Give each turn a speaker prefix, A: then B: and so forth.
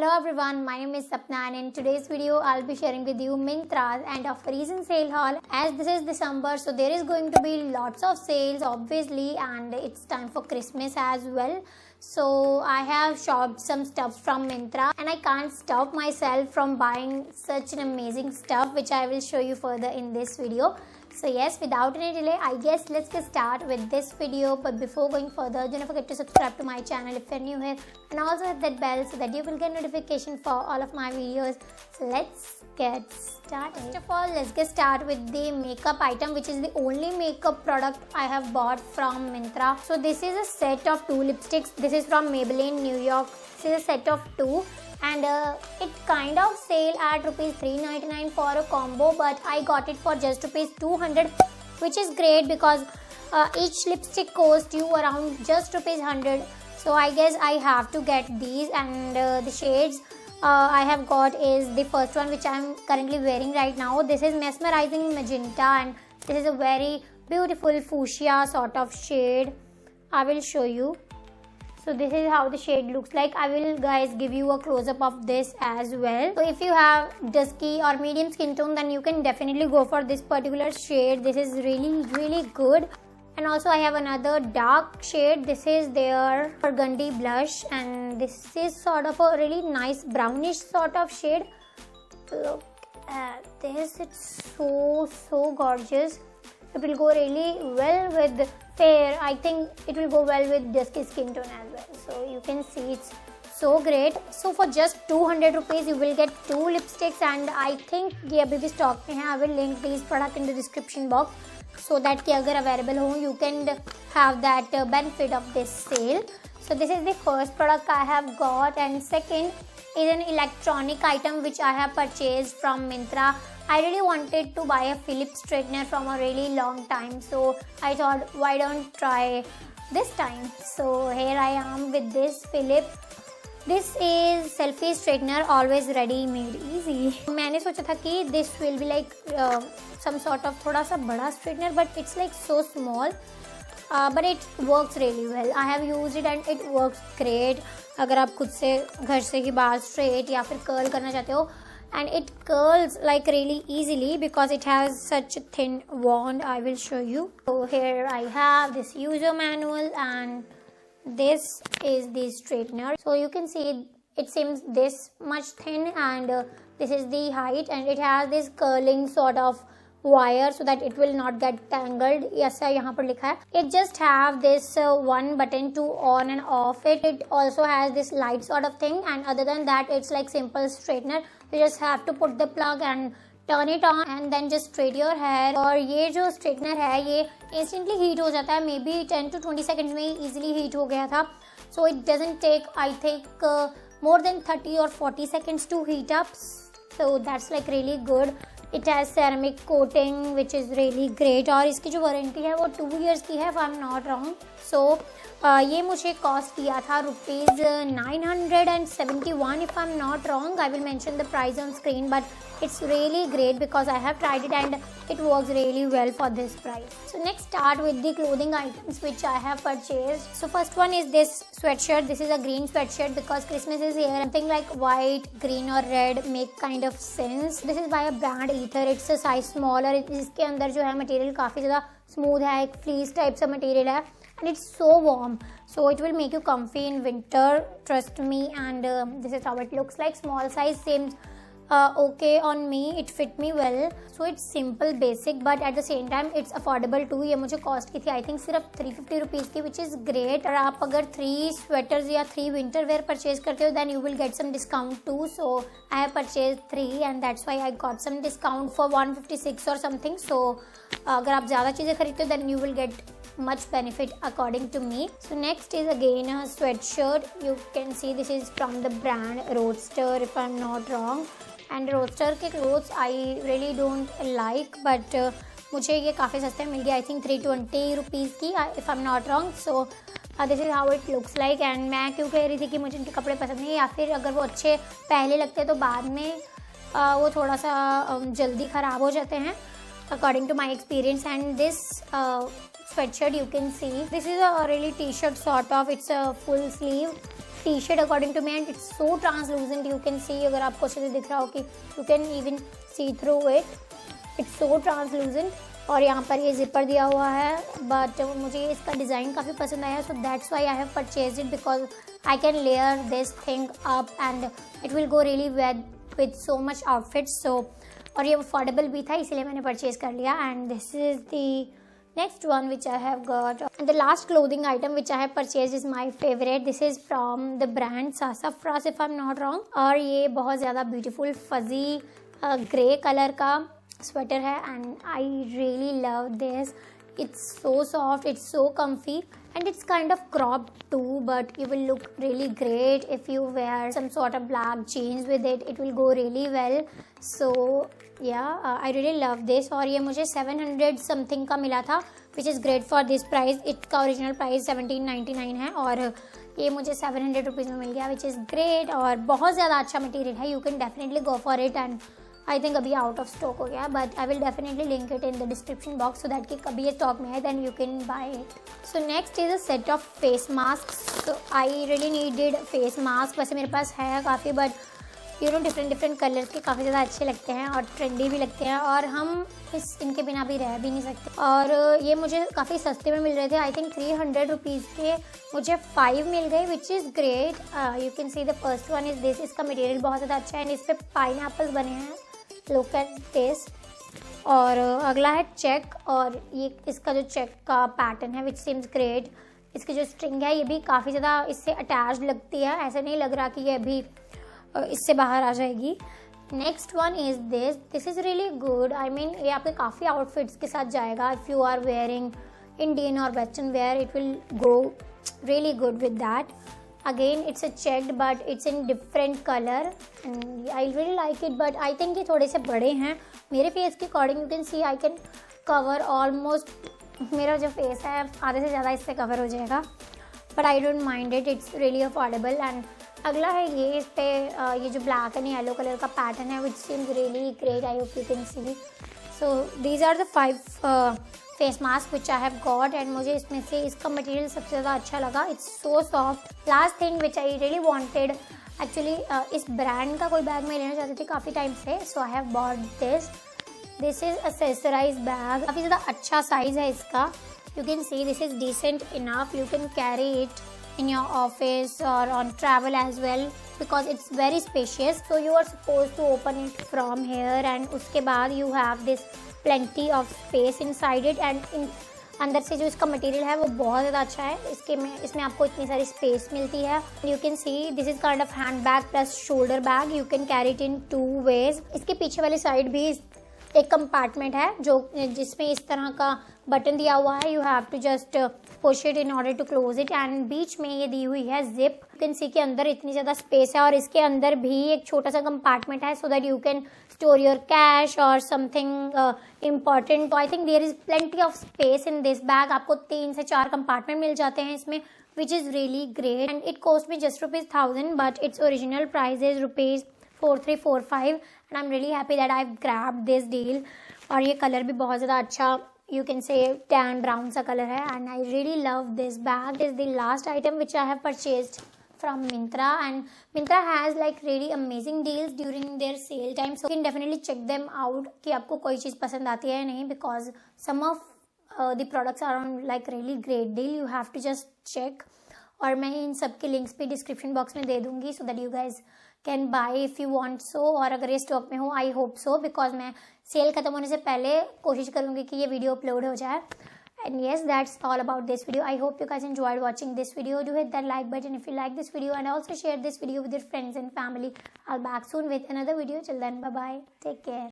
A: Hello everyone, my name is Sapna and in today's video I'll be sharing with you Myntra's end of recent sale haul. As this is December, so there is going to be lots of sales obviously, and it's time for Christmas as well. So I have shopped some stuff from Myntra and I can't stop myself from buying such an amazing stuff which I will show you further in this video. So yes, without any delay, I guess let's get started with this video. But before going further, do not forget to subscribe to my channel if you're new here, and also hit that bell so that you will get notification for all of my videos. So let's get started. First of all, let's get started with the makeup item, which is the only makeup product I have bought from Myntra. So this is a set of 2 lipsticks. This is from Maybelline New York. This is a set of 2. And it kind of sale at rupees 399 for a combo, but I got it for just rupees 200, which is great because each lipstick cost you around just rupees 100. So I guess I have to get these, and the shades I have got is the first one which I am currently wearing right now. This is Mesmerizing Magenta, and this is a very beautiful fuchsia sort of shade. I will show you. So this is how the shade looks like. I will guys give you a close-up of this as well. So if you have dusky or medium skin tone, then you can definitely go for this particular shade. This is really good. And also I have another dark shade. This is their burgundy blush, and this is sort of a really nice brownish sort of shade. Look at this. It's so gorgeous. It will go really well with fair. I think it will go well with dusky skin tone as well. So you can see it's so great. So for just 200 rupees you will get 2 lipsticks, and I think ये अभी भी stock में है. I will link these product in the description box so that कि अगर available हो you can have that benefit of this sale. So this is the first product I have got, and second is an electronic item which I have purchased from Myntra. I really wanted to buy a Philips straightener from a really long time, so I thought why don't try this time. So here I am with this Philips. This is selfie straightener, always ready, made easy. मैंने सोचा था कि this will be like some sort of थोड़ा सा बड़ा straightener, but it's like so small. But it works really well. I have used it and it works great. अगर आप खुद से घर से ही बाल straight या फिर curl करना चाहते हो, and it curls like really easily because it has such a thin wand. I will show you. So here I have this user manual, and this is the straightener. So you can see it seems this much thin, and this is the height, and it has this curling sort of wire so that it will not get tangled. ऐसा यहाँ पर लिखा है. It just have this one button to on and off it. It also has this light sort of thing, and other than that it's like simple straightener. You just have to put the plug and turn it on and then just straight your hair. और ये जो straightener है ये instantly heat हो जाता है. Maybe 10 to 20 seconds में easily heat हो गया था. So it doesn't take, I think, more than 30 or 40 seconds to heat up. So that's like really good. It has ceramic coating which is really great, और इसकी जो warranty है वो 2 years की है if I'm not wrong. So ये मुझे cost किया था rupees 971 if I'm not wrong. I will mention the price on screen, but it's really great because I have tried it and it works really well for this price. So next start with the clothing items which I have purchased. So first one is this sweatshirt. This is a green sweatshirt because Christmas is here. Something like white, green or red make kind of sense. This is by a brand Ether. It's a size smaller. इसके अंदर जो है material काफ़ी ज़्यादा smooth है, एक fleece type सा material है. And it's so warm, so it will make you comfy in winter, trust me. And this is how it looks like. Small size seems okay on me. It fit me well. So it's simple, basic, but at the same time it's affordable too. ये मुझे cost की थी I think सिर्फ 350 rupees की, which is great. और आप अगर 3 sweaters या 3 winter wear purchase करते हो, then you will get some discount too. So I have purchased 3, and that's why I got some discount for 156 or something. So अगर आप ज़्यादा चीज़ें खरीदते हो, then you will get much benefit according to me. So next is again a sweatshirt. You can see this is from the brand Roadster if I'm not wrong. And Roadster के clothes I really don't like, but मुझे ये काफ़ी सस्ते में मिल गया. I think 320 rupees की if I'm not wrong. So this is how it looks like. And मैं क्यों कह रही थी कि मुझे इनके कपड़े पसंद नहीं, या फिर अगर वो अच्छे पहले लगते तो बाद में वो थोड़ा सा जल्दी ख़राब हो जाते हैं according to my experience. And this sweatshirt you can see, this is a really t-shirt sort of. It's a full sleeve T shirt according to me and it's so translucent. You can see, अगर आपको अच्छे से दिख रहा हो कि you can even see through it, it's so translucent. और यहाँ पर ये जिपर दिया हुआ है, बट मुझे इसका डिज़ाइन काफ़ी पसंद आया, so that's why I have purchase it because I can layer this thing up and it will go really well with so much outfits. So और ये अफोर्डेबल भी था, इसलिए मैंने परचेज कर लिया. And this is the next one which I have got, and the last clothing item which I have purchased is my favorite. This is from the brand Sassafras if I'm not wrong. और ये बहुत ज़्यादा beautiful fuzzy grey color का sweater है and I really love this. It's so soft, it's so comfy and it's kind of cropped too, but you will look really great if you wear some sort of black jeans with it. It will go really well. So yeah, I really love this. और ये मुझे 700 something का मिला था, which is great for this price. इसका original price 1799 है और ये मुझे 700 रुपीज़ में मिल गया, which is great. और बहुत ज़्यादा अच्छा मटेरियल है. You can definitely go for it and I think अभी आउट ऑफ स्टॉक हो गया, but I will definitely link it in the description box so that कि कभी ये स्टॉक में है then you can buy it. So next is a set of face mask. So I really needed face mask. वैसे मेरे पास है काफ़ी, but you know different colours के काफ़ी ज़्यादा अच्छे लगते हैं और ट्रेंडी भी लगते हैं और हम इनके बिना भी रह भी नहीं सकते. और ये मुझे काफ़ी सस्ते में मिल रहे थे. आई थिंक 300 रुपीज़ के मुझे 5 मिल गए, which is great. You can see the first one is this. इसका मटेरियल बहुत ज़्यादा अच्छा है एंड इस पर पाइनएप्पल्स बने हैं. Look at this. और अगला है चेक, और ये इसका जो चेक का पैटर्न है विच सीम्स ग्रेट. इसकी जो स्ट्रिंग है ये भी काफ़ी ज़्यादा इससे अटैच लगती है, ऐसा नहीं लग रहा कि ये अभी इससे बाहर आ जाएगी. Next one is this. This is really good. I mean ये आपके काफ़ी आउटफिट्स के साथ जाएगा. If you are wearing Indian और western wear it will go really good with that. Again it's a checked but it's in different color and I really like it, but I think ये थोड़े से बड़े हैं मेरे face के according. You can C I can cover almost, मेरा जो face है आधे से ज़्यादा इससे कवर हो जाएगा, but I don't mind it. It's really affordable. And अगला है ये, इस पर ये जो ब्लैक एंड येलो कलर का पैटर्न है which seems really great. I hope you can see. So these are the 5 face mask which I have got and मुझे इसमें से इसका मटेरियल सबसे ज़्यादा अच्छा लगा. It's so soft. Last thing which I really wanted, actually इस brand का कोई बैग मैं लेना चाहती थी काफ़ी टाइम से, so I have bought this. This is accessorize bag. काफ़ी ज़्यादा अच्छा साइज़ है इसका. You can see this is decent enough. You can carry it in your office or on travel as well because it's very spacious. So you are supposed to open it from here and उसके बाद you have this plenty of space inside it and अंदर से जो इसका material है वो बहुत ज़्यादा अच्छा है. इसमें आपको इतनी सारी स्पेस मिलती है. You can see this is kind of hand bag plus shoulder bag. You can carry it in 2 ways. इसके पीछे वाली साइड भी एक कंपार्टमेंट है जो जिसमें इस तरह का बटन दिया हुआ है. You have to just push it in order to close it. And बीच में ये दी हुई है जिप. यू कैन सी के अंदर इतनी ज़्यादा स्पेस है और इसके अंदर भी एक छोटा सा कंपार्टमेंट है so that you can store your cash और something important. I think there is plenty of space in this bag. आपको 3 से 4 कंपार्टमेंट मिल जाते हैं इसमें, which is really great. And it cost me just ₹1000 but its original price is ₹4345 and I'm really happy that I've grabbed this deal. और ये colour भी बहुत ज़्यादा अच्छा, you can say tan brown सा कलर है and I really love this bag. This is the last item which I have purchased from Myntra and Myntra has like really amazing deals during their sale time, so you can definitely check them out कि आपको कोई चीज़ पसंद आती है या नहीं, because some of the products are on like really great deal. You have to just check. और मैं इन सब के लिंक्स भी डिस्क्रिप्शन बॉक्स में दे दूँगी सो that you guys can buy if you want so. और अगर ये स्टॉक में हो आई होप सो, बिकॉज मैं सेल खत्म होने से पहले कोशिश करूँगी कि ये वीडियो अपलोड हो जाए. And yes, that's all about this video. I hope you guys enjoyed watching this video. Do hit that like button if you like this video and also share this video with your friends and family. I'll back soon with another video. Till then, bye bye. Take care.